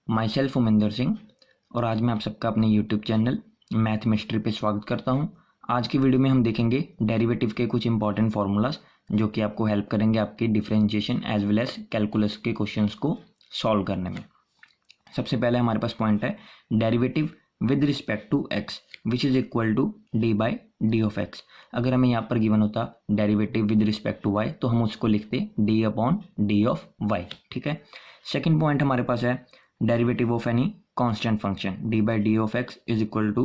My self Umendra Singh और आज मैं आप सबका अपने यूट्यूब चैनल मैथ मिस्ट्री पे स्वागत करता हूं। आज की वीडियो में हम देखेंगे डेरिवेटिव के कुछ इंपॉर्टेंट फार्मूलाज जो कि आपको हेल्प करेंगे आपके differentiation as well as calculus के क्वेश्चंस को सॉल्व करने में। सबसे पहले हमारे पास पॉइंट है derivative with respect to x which is equal to d by d of x. अगर हमें यहाँ पर गिवन होता derivative with respect to y तो हम उसको लिखते d upon d of y. ठीक है। सेकेंड पॉइंट हमारे पास है derivative of any constant function d by d of x is equal to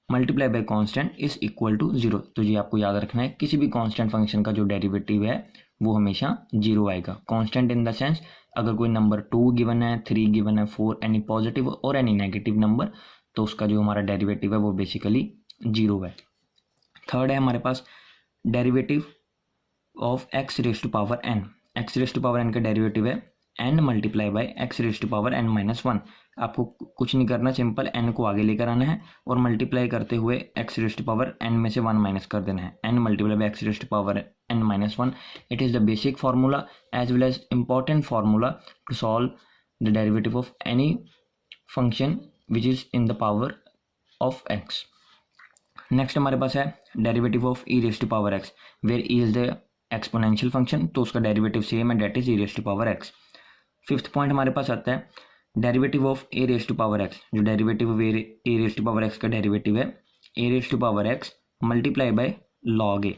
multiply by constant is equal to zero. तो ये आपको याद रखना है, किसी भी कांस्टेंट फंक्शन का जो डेरिवेटिव है वो हमेशा जीरो आएगा। कांस्टेंट इन द सेंस अगर कोई नंबर 2 गिवन है, 3 गिवन है, 4 एनी पॉजिटिव और एनी नेगेटिव नंबर तो उसका जो हमारा डेरिवेटिव है वो बेसिकली जीरो है। थर्ड है हमारे पास derivative of x raise to power n. X raise to power n का डेरिवेटिव है n multiply by x raise to power n minus one. आपको कुछ नहीं करना, सिंपल एन को आगे लेकर आना है और मल्टीप्लाई करते हुए x raise to power n में से वन माइनस कर देना है। N multiply by x raise to power n minus one. It is the basic formula as well as important formula to solve the derivative of any function which is in the power of x. Next हमारे पास है derivative of e raise to power x where e is the exponential function, तो उसका derivative same है, that is e raise to power x. Fifth point हमारे पास आता है derivative of a raise to power x. जो derivative a raise to power x का derivative है a raise to power x multiply by log a.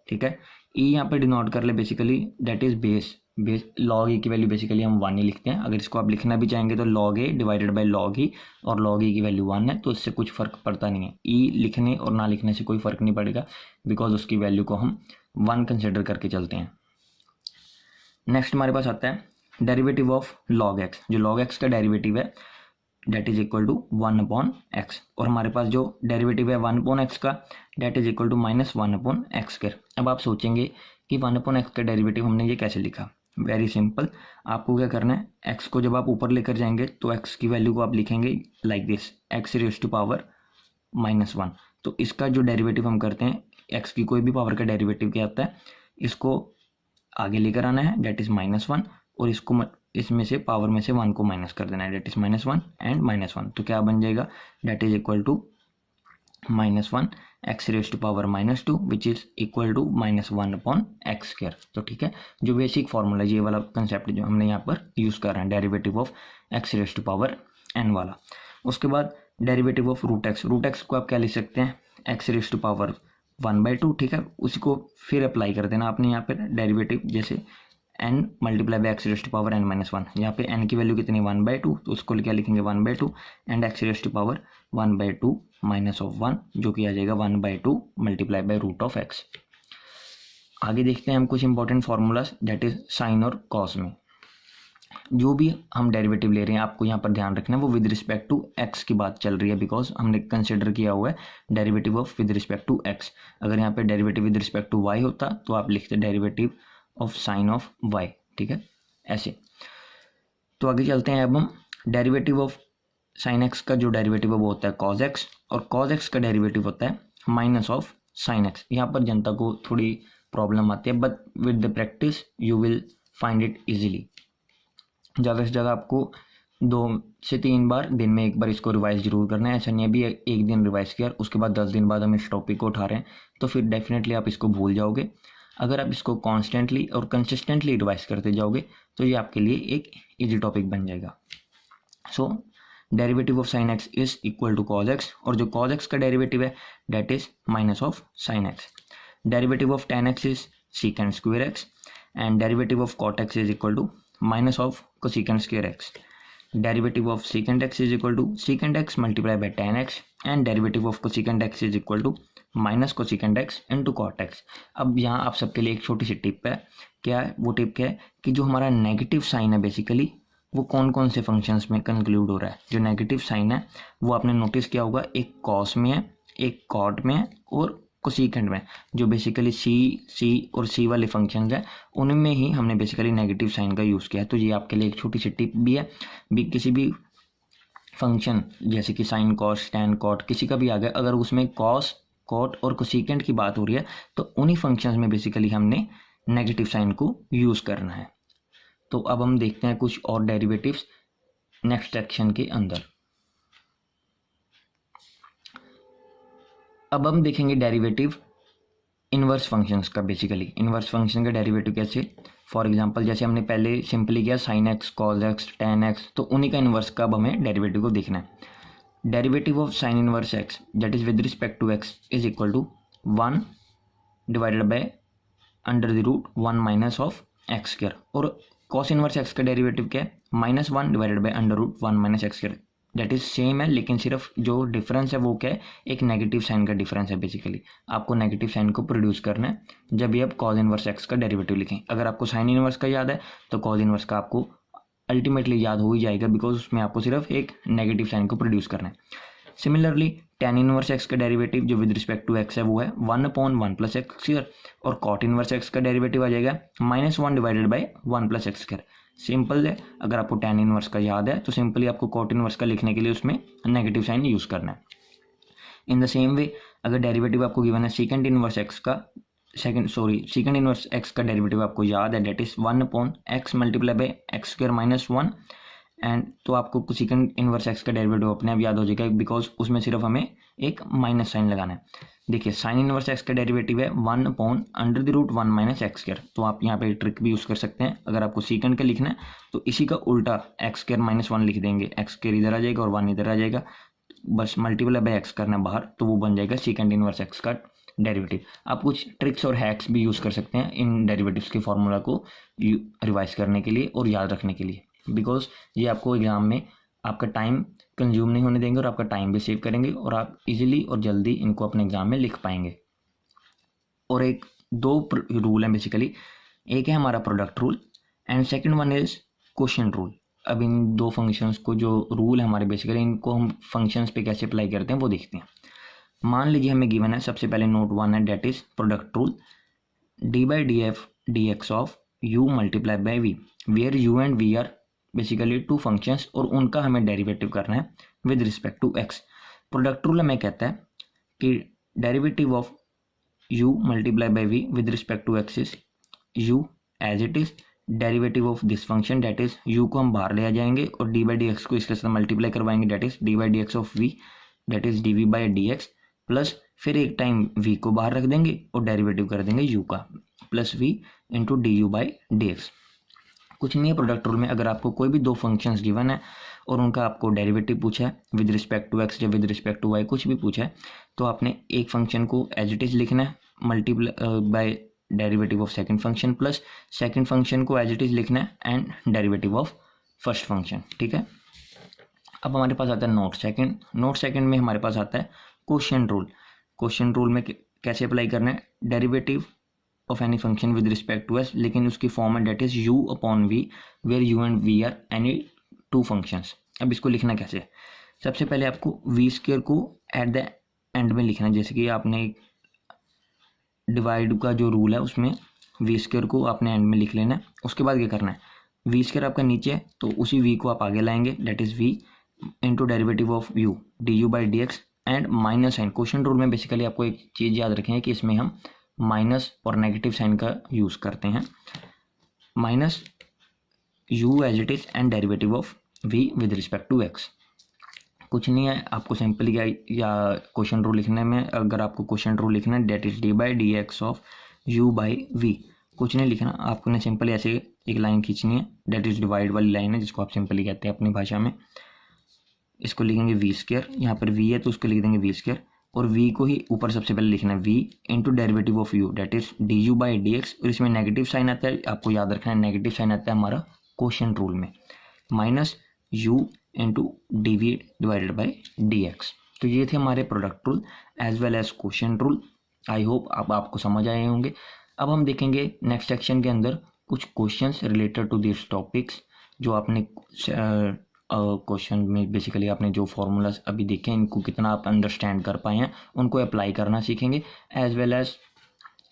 ठीक है। E यहाँ पे डिनोट कर ले basically, that is base log a की वैल्यू बेसिकली हम 1 ही लिखते हैं। अगर इसको आप लिखना भी चाहेंगे तो log a divided by log e, और लॉग ए की वैल्यू 1 है तो इससे कुछ फर्क पड़ता नहीं है। ई लिखने और ना लिखने से कोई फर्क नहीं पड़ेगा बिकॉज उसकी वैल्यू को हम 1 कंसिडर करके चलते हैं। नेक्स्ट हमारे पास आता है डेरिवेटिव ऑफ लॉग एक्स। जो लॉग एक्स का डेरिवेटिव है that is equal to 1 upon x, और हमारे पास जो डेरिवेटिव है 1 अपॉन एक्स का that is equal to minus 1 upon x square. अब आप सोचेंगे कि 1 अपॉन एक्स का डेरिवेटिव हमने ये कैसे लिखा। वेरी सिंपल, आपको क्या करना है, एक्स को जब आप ऊपर लेकर जाएंगे तो एक्स की वैल्यू को आप लिखेंगे like this, x raise to power minus 1। तो इसका जो डेरिवेटिव हम करते हैं, एक्स की कोई भी पावर का डेरिवेटिव क्या आता है, इसको आगे लेकर आना है डेट इज माइनस 1, और इसको इसमें से पावर में से 1 को माइनस कर देना है that is minus 1 and minus 1। तो क्या बन जाएगा, that is equal to minus 1 x raise to power minus 2 which is equal to minus 1 upon x square. तो ठीक है, जो बेसिक फॉर्मूला ये वाला कंसेप्ट जो हमने यहाँ पर यूज़ कर रहे हैं derivative of x raise to power n वाला। उसके बाद derivative of root x. Root x को आप क्या लिख सकते हैं, एक्स रेज टू पावर 1/2। ठीक है, उसी को फिर अप्लाई कर देना आपने यहाँ पर डेरिवेटिव, जैसे n multiply by x raise to power n minus 1। यहाँ पे n की वैल्यू कितनी 1/2, तो उसको क्या लिखेंगे 1/2 and x raise to power 1/2 minus of 1 जो कि आ जाएगा 1/2 multiply by root of x. आगे देखते हैं हम कुछ important formulas that is sine और कॉस में। जो भी हम डेरिवेटिव ले रहे हैं आपको यहाँ पर ध्यान रखना है वो विद रिस्पेक्ट टू एक्स की बात चल रही है, बिकॉज हमने कंसिडर किया हुआ है derivative of with respect to x. अगर यहाँ पे derivative with respect to y होता तो आप लिखते derivative of sine of y. ठीक है, ऐसे। तो आगे चलते हैं, अब हम डेरिवेटिव ऑफ साइन एक्स का जो डेरिवेटिव है वो होता है कॉज एक्स, और कॉज एक्स का डेरिवेटिव होता है माइनस ऑफ साइन एक्स। यहाँ पर जनता को थोड़ी प्रॉब्लम आती है, but with the practice you will find it easily. ज़्यादा से ज़्यादा आपको 2 से 3 बार दिन में एक बार इसको रिवाइज जरूर करना है। ऐसा नहीं है भी एक दिन रिवाइज किया उसके बाद 10 दिन बाद हम इस टॉपिक को उठा रहे हैं तो फिर डेफिनेटली आप इसको भूल जाओगे। अगर आप इसको कॉन्स्टेंटली और कंसिस्टेंटली रिवाइज करते जाओगे तो ये आपके लिए एक इजी टॉपिक बन जाएगा। So derivative of sine x is equal to cos x, और जो कॉज एक्स का डेरिवेटिव है that is minus of sine x. Derivative of tan x is secant square x, and derivative of cot x is equal to minus of cosecant square x. Derivative of secant x is equal to secant x multiply by tan x, and derivative of cosecant x is equal to minus cosecant x into cot x. अब यहाँ आप सबके लिए एक छोटी सी tip है, क्या है वो टिप क्या है कि जो हमारा नेगेटिव साइन है बेसिकली वो कौन कौन से फंक्शंस में कंक्लूड हो रहा है। जो नेगेटिव साइन है वो आपने नोटिस किया होगा, एक कॉस में है, एक कॉट में है और कोसेकेंड में। जो बेसिकली सी और सी वाले फंक्शंस हैं उनमें ही हमने बेसिकली नेगेटिव साइन का यूज़ किया है। तो ये आपके लिए एक छोटी सी टिप भी है, किसी भी फंक्शन जैसे कि साइन कॉस टैन कॉट किसी का भी आ गया, अगर उसमें कॉस कॉट और कोसेकेंड की बात हो रही है तो उन्हीं फंक्शंस में बेसिकली हमने नेगेटिव साइन को यूज़ करना है। तो अब हम देखते हैं कुछ और डेरिवेटिव्स नेक्स्ट सेक्शन के अंदर। अब हम देखेंगे डेरिवेटिव इनवर्स फंक्शंस का। बेसिकली इनवर्स फंक्शन का डेरिवेटिव कैसे, फॉर एग्जांपल जैसे हमने पहले सिंपली किया sine x, cos x, ten x, तो उन्हीं का इनवर्स का अब हमें डेरिवेटिव को देखना है। Derivative of sine inverse x that is with respect to x is equal to 1 divided by under the root 1 minus of x square, और कॉस इनवर्स एक्स का डेरिवेटिव क्या है, -1 divided by under root 1 minus x square. That is same है, लेकिन सिर्फ जो difference है वो क्या है, एक नेगेटिव साइन का डिफरेंस है। बेसिकली आपको नेगेटिव साइन को प्रोड्यूस करना है जब भी आप कॉस इनवर्स एक्स का डेरिवेटिव लिखें। अगर आपको साइन इनवर्स का याद है तो कॉस इनवर्स का आपको अल्टीमेटली याद हो ही जाएगा, बिकॉज उसमें आपको सिर्फ एक नेगेटिव साइन को प्रोड्यूस करना है। सिमिलरली टेन इनवर्स एक्स का डेरिवेटिव जो विद रिस्पेक्ट टू एक्स है वो है 1/1 प्लस एक्स स्क्वायर, और कॉट इनवर्स एक्स का डेरिवेटिव आ जाएगा -1 divided bye 1 plus x square. Simple है, अगर आपको टेन इनवर्स का याद है तो सिंपली आपको कॉट इनवर्स का लिखने के लिए उसमें नेगेटिव साइन यूज करना है। इन द सेम वे अगर डेरिवेटिव आपको गिवन है सेकंड इनवर्स एक्स का डेरिवेटिव आपको याद है, that is 1/x multiply by x square -1, and तो आपको सेकंड इनवर्स एक्स का डेरिवेटिव अपने आप याद हो जाएगा, बिकॉज उसमें सिर्फ हमें एक माइनस साइन लगाना है। देखिए साइन इनवर्स एक्स का डेरिवेटिव है 1/√1 माइनस एक्स स्क्वायर, तो आप यहाँ पे ट्रिक भी यूज कर सकते हैं। अगर आपको सेकंड का लिखना है तो इसी का उल्टा एक्स स्क्वायर -1 लिख देंगे, एक्स स्क्वायर इधर आ जाएगा और 1 इधर आ जाएगा, बस मल्टीप्लाई बाय एक्स करना बाहर, तो वो बन जाएगा सेकंड इनवर्स एक्स का डेरिवेटिव। आप कुछ ट्रिक्स और हैक्स भी यूज कर सकते हैं इन डेरिवेटिव्स के फॉर्मूला को रिवाइज करने के लिए और याद रखने के लिए, बिकॉज ये आपको एग्जाम में आपका टाइम कंज्यूम नहीं होने देंगे और आपका टाइम भी सेव करेंगे और आप इजीली और जल्दी इनको अपने एग्जाम में लिख पाएंगे। और एक दो रूल हैं बेसिकली, एक है हमारा product rule and second one is quotient rule. अब इन दो फंक्शंस को जो रूल है हमारे बेसिकली, इनको हम फंक्शंस पे कैसे अप्लाई करते हैं वो देखते हैं। मान लीजिए हमें गिवन है, सबसे पहले नोट 1 है, that is product rule d/df dx of u multiply by v, where u and v are basically two functions और उनका हमें डेरिवेटिव करना है with respect to x। Product rule हमें कहता है कि derivative of u multiply by v with respect to x is u as it is, derivative of this function that is u को हम बाहर ले आ जाएंगे और d/dx को इसके साथ मल्टीप्लाई करवाएंगे, that is d/dx of v that is dv/dx, plus फिर एक टाइम v को बाहर रख देंगे और डेरिवेटिव कर देंगे u का, प्लस v इंटू du/dx। कुछ नहीं है प्रोडक्ट रूल में, अगर आपको कोई भी दो फंक्शंस गिवन है और उनका आपको डेरिवेटिव पूछा है विद रिस्पेक्ट टू एक्स या विद रिस्पेक्ट टू वाई, कुछ भी पूछा है, तो आपने एक फंक्शन को एज इट इज लिखना है multiply by derivative of second function, plus second function को एज इट इज लिखना है and derivative of first function. ठीक है, अब हमारे पास आता है नोट सेकंड में हमारे पास आता है क्वोशिएंट रूल। क्वोशिएंट रूल में कैसे अप्लाई करना है, derivative of any function with respect to s, लेकिन उसकी फॉर्म है that is u upon v, where u and v are any two functions. अब इसको लिखना कैसे, सबसे पहले आपको v स्क्वायर को एट द एंड में लिखना है, जैसे कि आपने डिवाइड का जो रूल है उसमें v स्क्वायर को आपने एंड में लिख लेना है। उसके बाद क्या करना है, v स्क्वायर आपका नीचे है तो उसी v को आप आगे लाएंगे, that is v into derivative of u du/dx and minus sign. Quotient rule में बेसिकली आपको एक चीज़ याद रखें कि इसमें हम माइनस और नेगेटिव साइन का यूज करते हैं, minus u as it is and derivative of v with respect to x। कुछ नहीं है, आपको सिंपली या क्वोशिएंट रूल लिखने में, अगर आपको क्वोशिएंट रूल लिखना है that is d/dx of u/v, कुछ नहीं लिखना, आपने सिंपली ऐसे एक लाइन खींचनी है, डेट इज डिवाइड वाली लाइन है जिसको आप सिंपली कहते हैं अपनी भाषा में। इसको लिखेंगे v स्क्वायर, यहाँ पर v है तो उसको लिख देंगे v स्क्वायर, और v को ही ऊपर सबसे पहले लिखना है v into derivative of u that is du/dx, और इसमें नेगेटिव साइन आता है, आपको याद रखना है नेगेटिव साइन आता है हमारा क्वोशिएंट रूल में, माइनस u इंटू dv/dx। तो ये थे हमारे product rule as well as quotient rule. I hope अब आपको समझ आए होंगे। अब हम देखेंगे नेक्स्ट सेक्शन के अंदर कुछ questions related to this topics, जो आपने क्वेश्चन में बेसिकली आपने जो फॉर्मूलाज अभी देखे इनको कितना आप अंडरस्टैंड कर पाए हैं, उनको अप्लाई करना सीखेंगे, एज वेल एज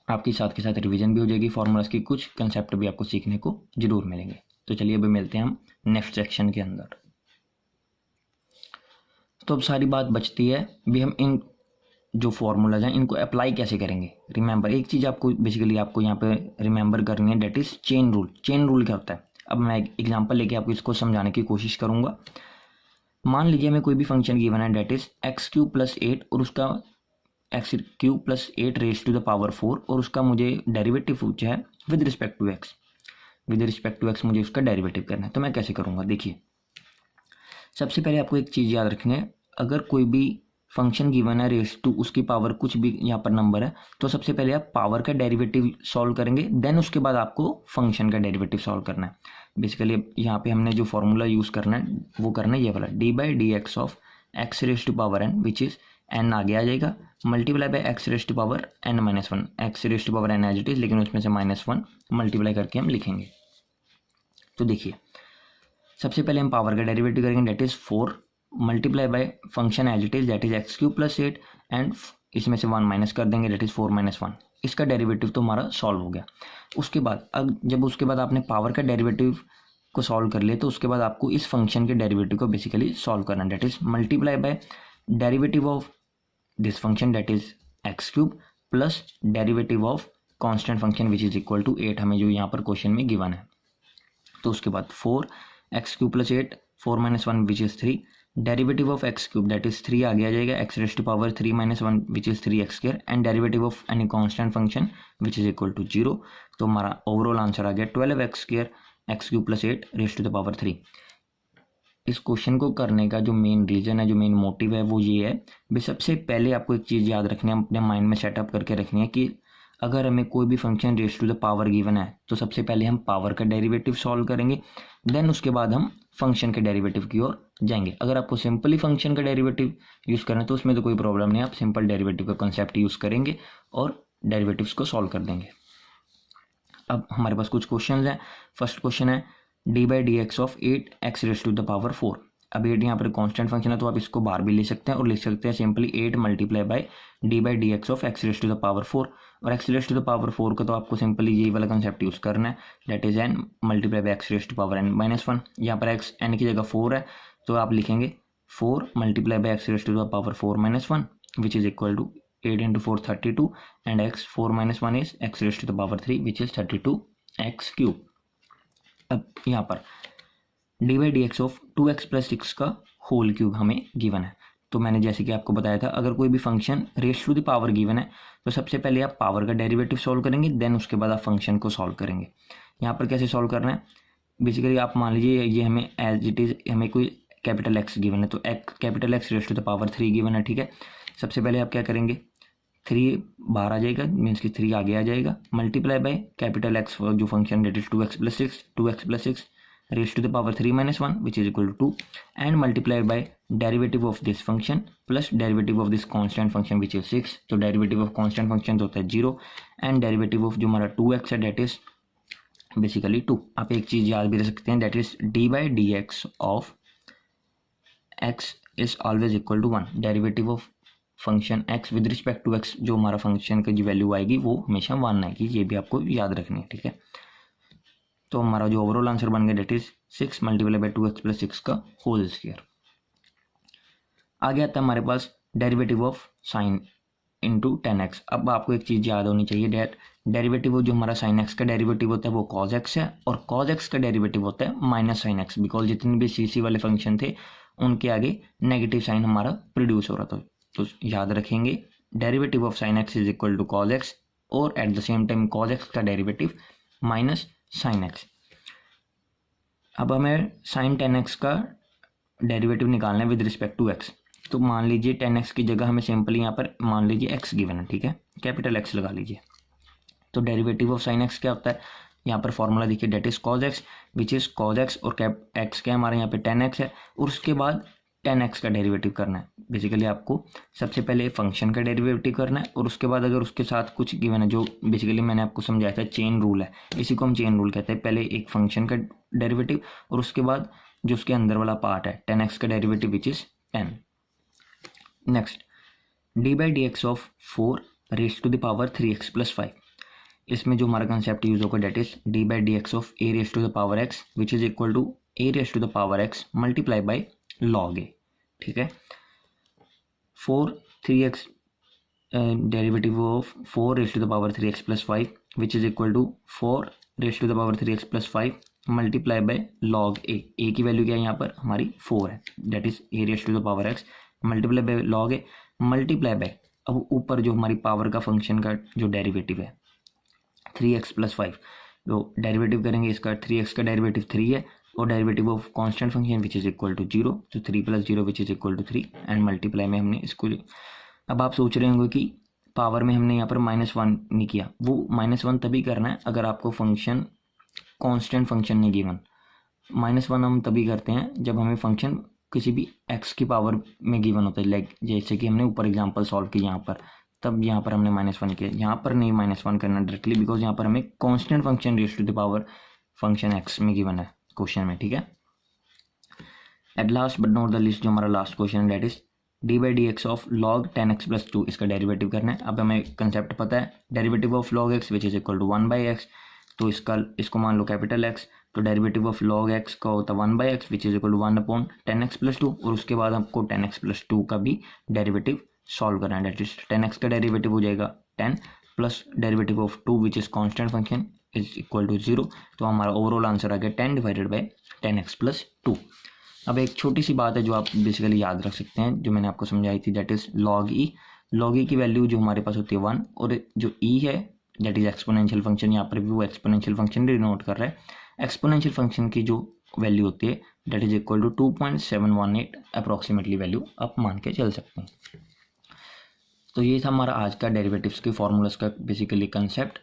आपके साथ के साथ रिवीजन भी हो जाएगी फॉर्मूलाज की, कुछ कंसेप्ट भी आपको सीखने को जरूर मिलेंगे। तो चलिए अभी मिलते हैं हम नेक्स्ट सेक्शन के अंदर। तो अब सारी बात बचती है भी हम इन जो फॉर्मूलाज हैं इनको अप्लाई कैसे करेंगे। रिमेंबर एक चीज़ आपको बेसिकली आपको यहाँ पे रिमेंबर करनी है, that is chain rule. Chain rule क्या होता है, अब मैं एक एग्जांपल लेके आपको इसको समझाने की कोशिश करूंगा। मान लीजिए हमें कोई भी फंक्शन गिवन है that is x cube plus 8 और उसका x cube plus 8 raise to the power 4 और उसका मुझे डेरिवेटिव पूछा है with respect to x. With respect to x मुझे उसका डेरिवेटिव करना है, तो मैं कैसे करूँगा? देखिए, सबसे पहले आपको एक चीज़ याद रखनी है, अगर कोई भी फंक्शन गिवन है रेस टू उसकी पावर कुछ भी यहाँ पर नंबर है, तो सबसे पहले आप पावर का डेरिवेटिव सॉल्व करेंगे, देन उसके बाद आपको फंक्शन का डेरिवेटिव सॉल्व करना है। बेसिकली यहाँ पे हमने जो फॉर्मूला यूज़ करना है वो करना है ये वाला, d by d x of x raise to power n which is n आगे आ जाएगा, multiply by x raise to power n minus one, x raise to power n as it is, लेकिन उसमें से -1 मल्टीप्लाई करके हम लिखेंगे। तो देखिए, सबसे पहले हम पावर का डेरिवेटिव करेंगे, that is 4 multiply by function as it is that is x cube plus 8 and इसमें से 1 माइनस कर देंगे, डेट इज 4 माइनस 1। इसका डेरिवेटिव तो हमारा सॉल्व हो गया। उसके बाद अब जब उसके बाद आपने पावर का डेरिवेटिव को सॉल्व कर लिया, तो उसके बाद आपको इस फंक्शन के डेरिवेटिव को बेसिकली सॉल्व करना है, that is multiply by derivative of this function that is x cube plus derivative of constant function which is equal to 8, हमें जो यहाँ पर क्वेश्चन में गिवन है। तो उसके बाद 4 x cube plus 8 4 minus 1 which is 3, derivative of x cube that is 3 आगे आ जाएगा, x raise to power 3 minus 1 which is 3 x square and derivative of any constant function which is equal to 0। तो हमारा overall answer आ गया 12 x square x cube plus 8 raise to the power 3। इस question को करने का जो main reason है, जो मेन मोटिव है वो ये है भाई, सबसे पहले आपको एक चीज़ याद रखनी है, अपने माइंड में सेटअप करके रखनी है कि अगर हमें कोई भी function raise to the power given है तो सबसे पहले हम पावर का डेरिवेटिव सॉल्व करेंगे, देन उसके बाद हम फंक्शन के डेरिवेटिव की ओर जाएंगे। अगर आपको सिंपली फंक्शन का डेरिवेटिव यूज़ करना है तो उसमें तो कोई प्रॉब्लम नहीं, आप सिंपल डेरिवेटिव का कंसेप्ट यूज़ करेंगे और डेरिवेटिव्स को सॉल्व कर देंगे। अब हमारे पास कुछ क्वेश्चन हैं। फर्स्ट क्वेश्चन है d by d x of 8 x raise to the power 4। अब 8 यहाँ पर कांस्टेंट फंक्शन है तो आप इसको बाहर भी ले सकते हैं और लिख सकते हैं simply 8 multiply by d x of x raise to the power 4। और x raise to the power 4 का तो आपको सिंपली यही वाला कंसेप्ट यूज़ करना है, that is n multiply by x raise to power n minus 1। यहाँ पर एक्स एन की जगह 4 है तो आप लिखेंगे 4 multiply by x raise to the power 4 minus 1 which is equal to 8 into 4 32 and x 4 minus 1 is x raise to the power 3 which is 32 x cube. अब यहाँ पर d by d x of 2x plus 6 का whole cube हमें given है। तो मैंने जैसे कि आपको बताया था, अगर कोई भी function raise to the power given है तो सबसे पहले आप पावर का डेरिवेटिव सॉल्व करेंगे, देन उसके बाद आप फंक्शन को सॉल्व करेंगे। यहाँ पर कैसे सॉल्व करना है, बेसिकली आप मान लीजिए ये हमें एज इट इज़ हमें कोई कैपिटल एक्स गिवन है, तो capital X raise to the power 3 given है, ठीक है। सबसे पहले आप क्या करेंगे, 3 बाहर आ जाएगा, मीन्स कि 3 आगे आ जाएगा, मल्टीप्लाई बाय कैपिटल एक्स जो function that is 2x plus 6 raise to the power 3 minus 1 which is equal to 2 and multiply by derivative of this function plus derivative of this constant function which is 6। तो derivative of constant function होता है 0 and derivative of जो हमारा 2x है that is basically 2। आप एक चीज़ याद भी रख सकते हैं, that is d by d x of x is always equal to 1। Derivative of function x with respect to x जो हमारा फंक्शन की जो वैल्यू आएगी वो हमेशा 1 आएगी, ये भी आपको याद रखनी है, ठीक है। तो हमारा जो ओवरऑल आंसर बन गया that is 6 multiply by 2x plus 6 का होल स्क्वायर। आगे आता है हमारे पास derivative of sine into 10x। अब आपको एक चीज़ याद होनी चाहिए, डेट डेरिवेटिव जो हमारा साइन एक्स का डेरिवेटिव होता है वो कॉज एक्स है और कॉज एक्स का डेरिवेटिव होता है माइनस साइन एक्स, बिकॉज जितने भी सी वाले फंक्शन थे उनके आगे नेगेटिव साइन हमारा प्रोड्यूस हो रहा था। तो याद रखेंगे derivative of sine x is equal to cos x और at the same time cos x का डेरिवेटिव माइनस साइन एक्स। अब हमें साइन 10x का डेरिवेटिव निकालना है विद रिस्पेक्ट टू x। तो मान लीजिए 10x की जगह हमें सिंपली यहाँ पर मान लीजिए x गिवन है, ठीक है, कैपिटल X लगा लीजिए। तो डेरिवेटिव ऑफ साइन x क्या होता है, यहाँ पर फॉर्मूला देखिए, that is cos x which is cos x और कैप एक्स क्या हमारे यहाँ पे 10x है और उसके बाद 10x का डेरिवेटिव करना है। बेसिकली आपको सबसे पहले फंक्शन का डेरिवेटिव करना है और उसके बाद अगर उसके साथ कुछ गिवन है, जो बेसिकली मैंने आपको समझाया था चेन रूल है, इसी को हम चेन रूल कहते हैं। पहले एक फंक्शन का डेरिवेटिव और उसके बाद जो उसके अंदर वाला पार्ट है 10x का derivative which is 10। Next d by d x of 4 raise to the power 3x plus 5। इसमें जो हमारा कंसेप्ट यूज होगा that is d by d x of a raise to the power x which is equal to a raise to the power x multiply by log a, ठीक है। 4 3x derivative of 4 raise to the power 3x plus 5 which is equal to 4 raise to the power 3x plus 5 multiply by log a की value क्या है यहाँ पर हमारी 4 है, that is a raise to the power x multiply by log a multiply by, अब ऊपर जो हमारी पावर का फंक्शन का जो डेरिवेटिव है 3x + 5, जो डेरिवेटिव करेंगे इसका 3x का डेरिवेटिव 3 है और derivative of constant function which is equal to 0, तो 3 + 0 which is equal to 3 and multiply में हमने इसको। अब आप सोच रहे होंगे कि पावर में हमने यहाँ पर -1 नहीं किया, वो -1 तभी करना है अगर आपको फंक्शन कांस्टेंट फंक्शन नहीं गिवन। -1 हम तभी करते हैं जब हमें फंक्शन किसी भी x की पावर में गिवन होता है, लाइक जैसे कि हमने ऊपर एग्जांपल सॉल्व किया यहाँ पर, तब यहाँ पर हमने -1 किया, यहाँ पर नहीं -1 करना डायरेक्टली, बिकॉज यहाँ पर हमें constant function raise to the power function x में गिवन है क्वेश्चन में, ठीक है। At last but not the least, जो हमारा लास्ट क्वेश्चन है that is d/dx of log 10x + 2, इसका डेरिवेटिव करना है। अब हमें कंसेप्ट पता है, derivative of log x which is equal to 1/x, तो इसको मान लो कैपिटल X, तो डेरिवेटिव ऑफ log x का होता है 1/x which is equal to 1/10x + 2, और उसके बाद हमको 10x + 2 का भी डेरिवेटिव सॉल्व करना है, दैट इज 10x का डेरिवेटिव हो जाएगा 10 plus derivative of 2 which is constant function is equal to 0, तो हमारा ओवरऑल आंसर आ गया 10 डिवाइडेड बाई 10x + 2। अब एक छोटी सी बात है जो आप बेसिकली याद रख सकते हैं, जो मैंने आपको समझाई थी, दैट इज log e की वैल्यू जो हमारे पास होती है 1, और जो e है दैट इज एक्सपोनेंशियल फंक्शन, यहाँ पर भी वो एक्सपोनेंशियल फंक्शन डिनोट कर रहा है। एक्सपोनेंशियल फंक्शन की जो वैल्यू होती है that is equal to 2.718 approximately value आप मान के चल सकते हैं। तो ये था हमारा आज का डेरिवेटिव्स के फॉर्मूलाज का बेसिकली कंसेप्ट।